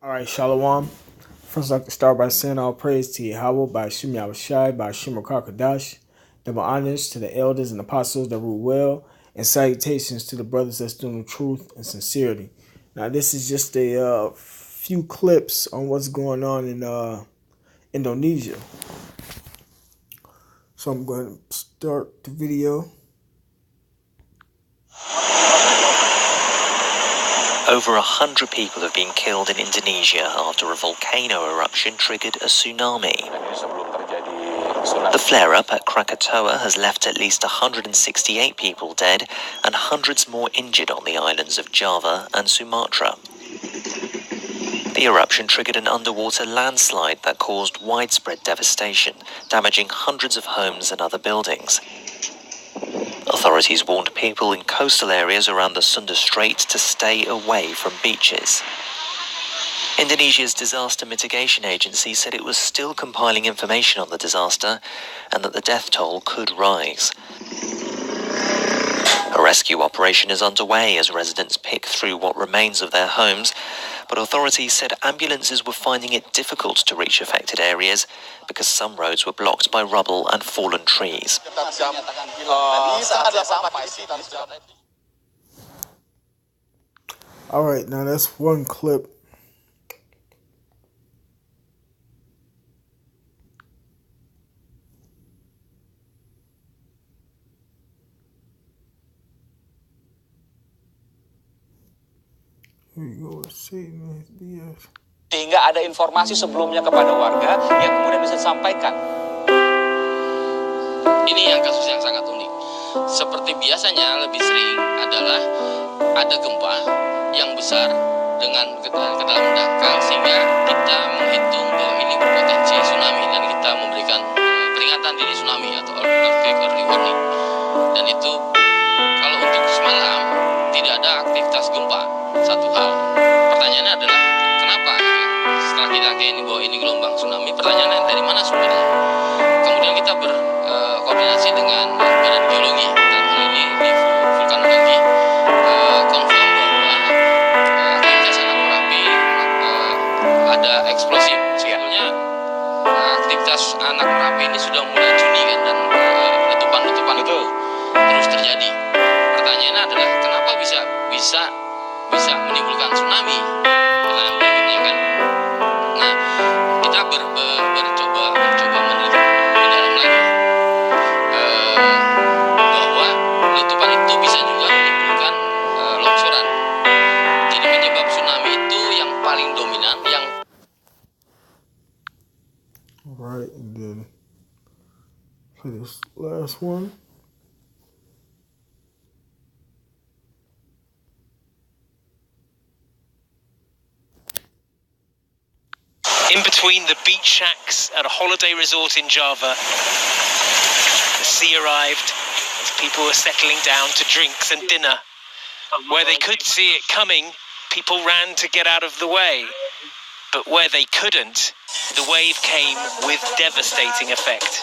All right, Shalom. First, I'd like to start by saying all praise to Yahweh by Shem Yahushai, by Shem Kakadash. Double honors to the elders and apostles that rule well, and salutations to the brothers that's doing the truth and sincerity. Now, this is just a few clips on what's going on in Indonesia. So I'm going to start the video. Over 100 people have been killed in Indonesia after a volcano eruption triggered a tsunami. The flare-up at Krakatoa has left at least 168 people dead and hundreds more injured on the islands of Java and Sumatra. The eruption triggered an underwater landslide that caused widespread devastation, damaging hundreds of homes and other buildings. Authorities warned people in coastal areas around the Sunda Strait to stay away from beaches. Indonesia's disaster mitigation agency said it was still compiling information on the disaster and that the death toll could rise. A rescue operation is underway as residents pick through what remains of their homes, but authorities said ambulances were finding it difficult to reach affected areas because some roads were blocked by rubble and fallen trees. All right, now that's one clip. Here you go, sehingga ada informasi sebelumnya kepada warga yang kemudian bisa disampaikan. Ini yang kasus yang sangat unik. Seperti biasanya lebih sering adalah ada gempa yang besar dengan kedalaman dangkal sehingga kita menghitung bahwa ini berpotensi tsunami dan kita memberikan peringatan dini tsunami atau earthquake early warning. Dan itu kalau untuk semalam tidak ada aktivitas gempa. Satu hal, pertanyaannya adalah kenapa? Setelah kita yakin bahwa ini gelombang tsunami, pertanyaannya dari mana sumbernya? Kemudian kita berkoordinasi dengan badan geologi dalam hal ini di vulkanologi, confirm bahwa aktivitas anak Merapi ada eksplosif. Sebetulnya aktivitas anak Merapi ini sudah mulai Juni kan, dan letupan-letupan itu terus terjadi. Pertanyaannya adalah kenapa bisa menimbulkan tsunami? Pertanyaan berikutnya kan. Nah, kita mencoba meneliti lebih dalam lagi bahwa letupan itu bisa juga menimbulkan longsoran. Jadi penyebab tsunami itu yang paling dominan yang. Alright, and then for this last one. In between the beach shacks at a holiday resort in Java, the sea arrived as people were settling down to drinks and dinner. Where they could see it coming, people ran to get out of the way. But where they couldn't, the wave came with devastating effect.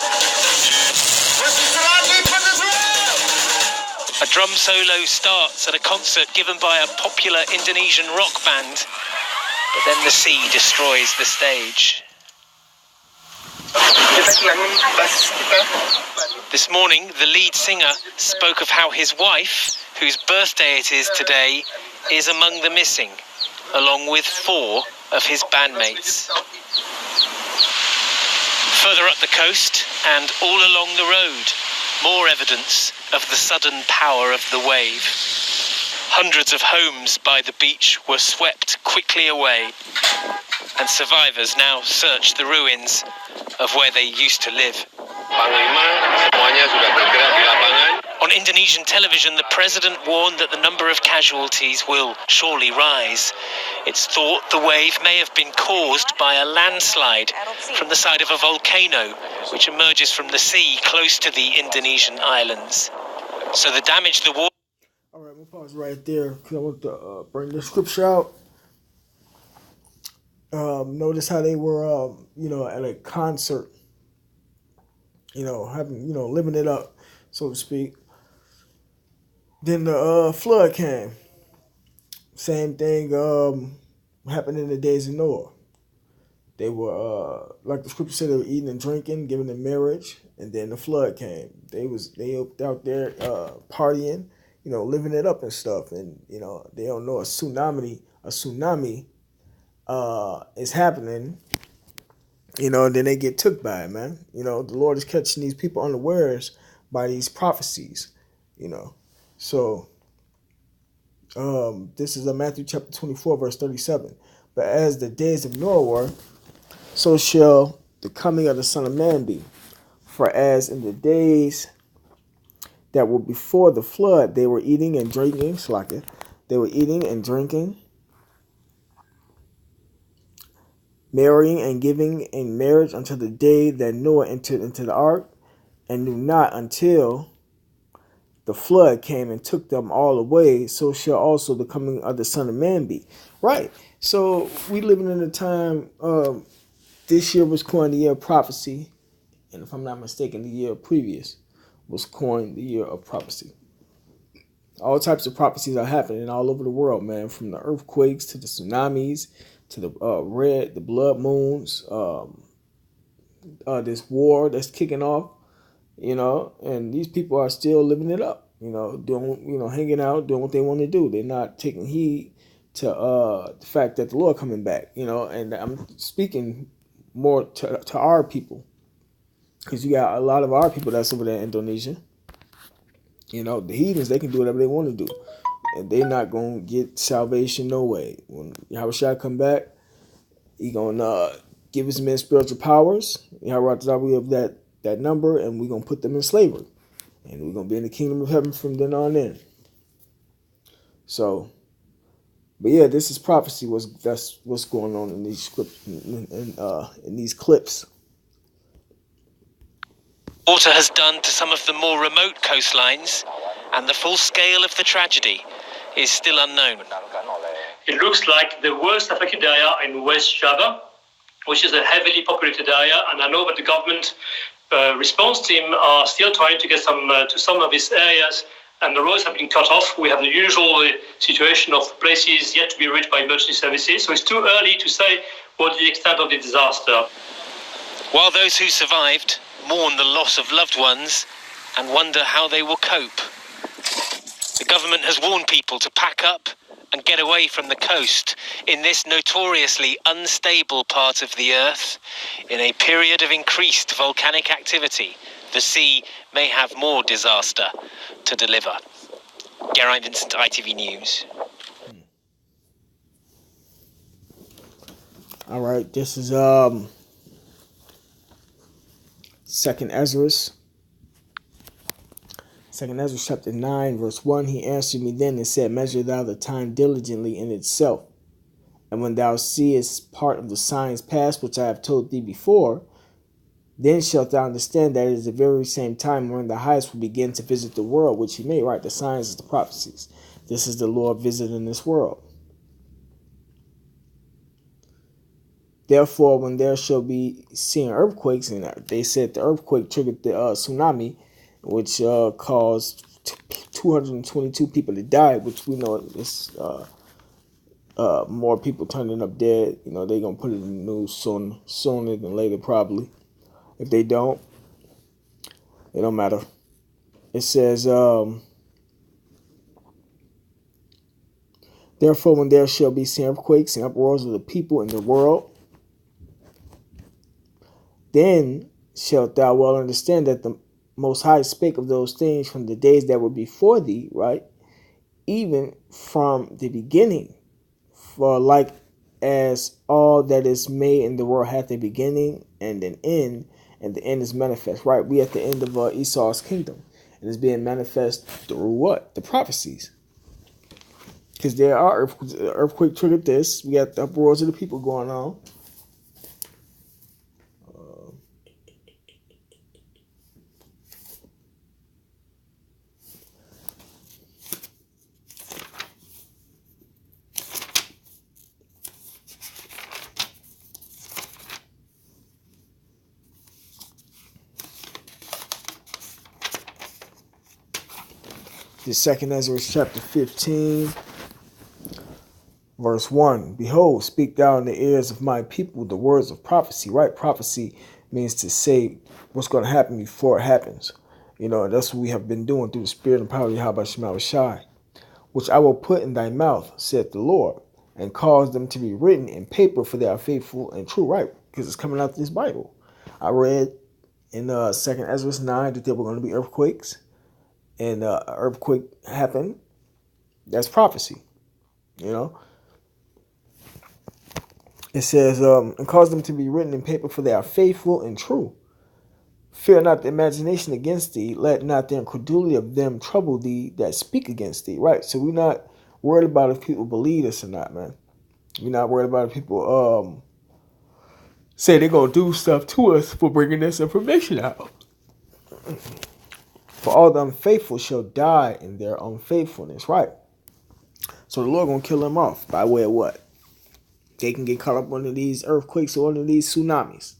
A drum solo starts at a concert given by a popular Indonesian rock band. But then the sea destroys the stage. This morning, the lead singer spoke of how his wife, whose birthday it is today, is among the missing, along with 4 of his bandmates. Further up the coast, and all along the road, more evidence of the sudden power of the wave. Hundreds of homes by the beach were swept quickly away, and survivors now search the ruins of where they used to live. On Indonesian television, the president warned that the number of casualties will surely rise. It's thought the wave may have been caused by a landslide from the side of a volcano, which emerges from the sea close to the Indonesian islands. So the damage the water... All right, we'll pause right there because I want to bring the scripture out. Notice how they were, at a concert, living it up, so to speak. Then the flood came. Same thing. What happened in the days of Noah? They were like the scripture said, they were eating and drinking, giving in marriage, and then the flood came. They out there partying, living it up and stuff, and they don't know a tsunami is happening. And then they get took by it, man. The Lord is catching these people unawares by these prophecies. So this is Matthew chapter 24, verse 37. But as the days of Noah were, so shall the coming of the Son of Man be. For as in the days that were before the flood, they were eating and drinking, they were eating and drinking, marrying and giving in marriage until the day that Noah entered into the ark, and knew not until the flood came and took them all away, so shall also the coming of the Son of Man be. Right. So we living in a time, this year was coined the year of prophecy, and if I'm not mistaken, the year previous was coined the year of prophecy. All types of prophecies are happening all over the world, man, from the earthquakes to the tsunamis to the blood moons, this war that's kicking off, and these people are still living it up, doing, hanging out, doing what they want to do. They're not taking heed to the fact that the Lord coming back, and I'm speaking more to our people, because you got a lot of our people that's over there in Indonesia. The heathens, they can do whatever they want to do, and they're not going to get salvation no way. When Yahweh come back, he going to give his men spiritual powers. Yahweh of that number, and we're going to put them in slavery, and we're going to be in the kingdom of heaven from then on in. So, but yeah, this is prophecy. That's what's going on in these scripts, in these clips. Water has done to some of the more remote coastlines, and the full scale of the tragedy is still unknown. It looks like the worst affected area in West Java, which is a heavily populated area, and I know that the government response team are still trying to get to some of these areas, and the roads have been cut off. We have the usual situation of places yet to be reached by emergency services, so it's too early to say what the extent of the disaster. While those who survived mourn the loss of loved ones and wonder how they will cope, the government has warned people to pack up and get away from the coast in this notoriously unstable part of the earth. In a period of increased volcanic activity, the sea may have more disaster to deliver. Geraint Vincent, ITV News. All right, this is Second Ezra chapter 9, verse 1. He answered me then and said, measure thou the time diligently in itself. And when thou seest part of the signs past, which I have told thee before, then shalt thou understand that it is the very same time when the highest will begin to visit the world, which he made. Right, the signs is the prophecies. This is the Lord visiting this world. Therefore, when there shall be seen earthquakes, and they said the earthquake triggered the tsunami, which caused 222 people to die, which we know is more people turning up dead. They're going to put it in the news sooner than later, probably. If they don't, it don't matter. It says, therefore, when there shall be seen earthquakes and uproars of the people in the world, then shalt thou well understand that the Most High spake of those things from the days that were before thee, right? Even from the beginning. For like as all that is made in the world hath a beginning and an end, and the end is manifest, right? We at the end of Esau's kingdom, and it's being manifest through what? The prophecies. Because there are earthquake triggered this. We got the uproars of the people going on. The second Ezra chapter 15, Verse 1, behold, speak thou in the ears of my people the words of prophecy, right? Prophecy means to say what's going to happen before it happens. That's what we have been doing through the spirit and power of Yahweh Shema Shai, which I will put in thy mouth, saith the Lord, and cause them to be written in paper, for they are faithful and true, right? Because it's coming out of this Bible. I read in 2nd Ezra 9 that there were going to be earthquakes, and an earthquake happened. That's prophecy, It says, and cause them to be written in paper, for they are faithful and true. Fear not the imagination against thee. Let not the incredulity of them trouble thee that speak against thee. Right? So we're not worried about if people believe us or not, man. We're not worried about if people say they're going to do stuff to us for bringing this information out. For all the unfaithful shall die in their unfaithfulness. Right? So the Lord going to kill them off by way of what? They can get caught up under these earthquakes or under these tsunamis.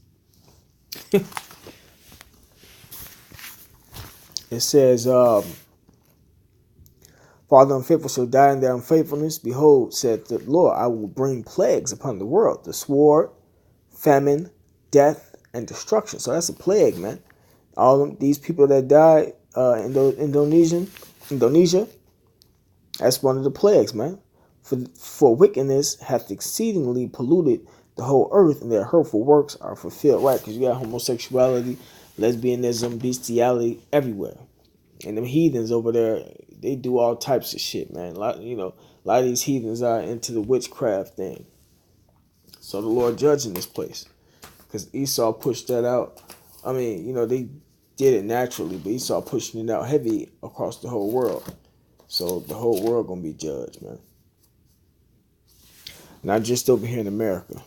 It says, for all the unfaithful shall die in their unfaithfulness. Behold, said the Lord, I will bring plagues upon the world, the sword, famine, death, and destruction. So that's a plague, man. All of these people that died in Indonesia, that's one of the plagues, man. For wickedness hath exceedingly polluted the whole earth, and their hurtful works are fulfilled. Right? Because you got homosexuality, lesbianism, bestiality everywhere. And them heathens over there, they do all types of shit, man. A lot of these heathens are into the witchcraft thing. So the Lord judging this place. Because Esau pushed that out. I mean, they did it naturally, but Esau pushing it out heavy across the whole world. So the whole world gonna be judged, man. Not just over here in America.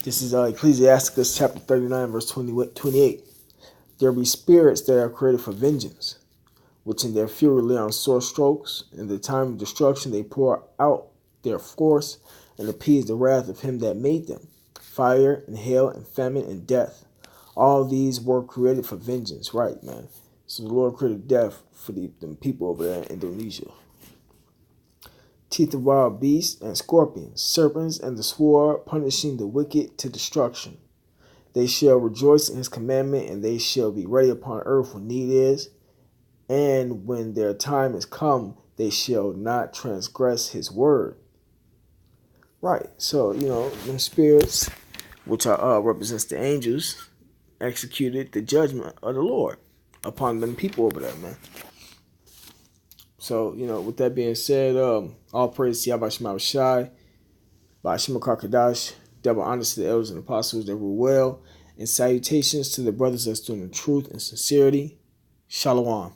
This is Ecclesiasticus chapter 39, verse 28. There be spirits that are created for vengeance, which in their fury lay on sore strokes. In the time of destruction they pour out their force and appease the wrath of him that made them. Fire and hail and famine and death. All these were created for vengeance, right, man? So the Lord created death for them people over there in Indonesia. Teeth of wild beasts and scorpions, serpents and the sword, punishing the wicked to destruction. They shall rejoice in his commandment, and they shall be ready upon earth when need is. And when their time is come, they shall not transgress his word. Right. So, them spirits, which are represents the angels, executed the judgment of the Lord upon them people over there, man. So, with that being said, all praise to Yahweh Shema Shai, by Shema Karkadash, double honors to the elders and apostles that rule well, and salutations to the brothers that's doing the truth and sincerity. Shalom.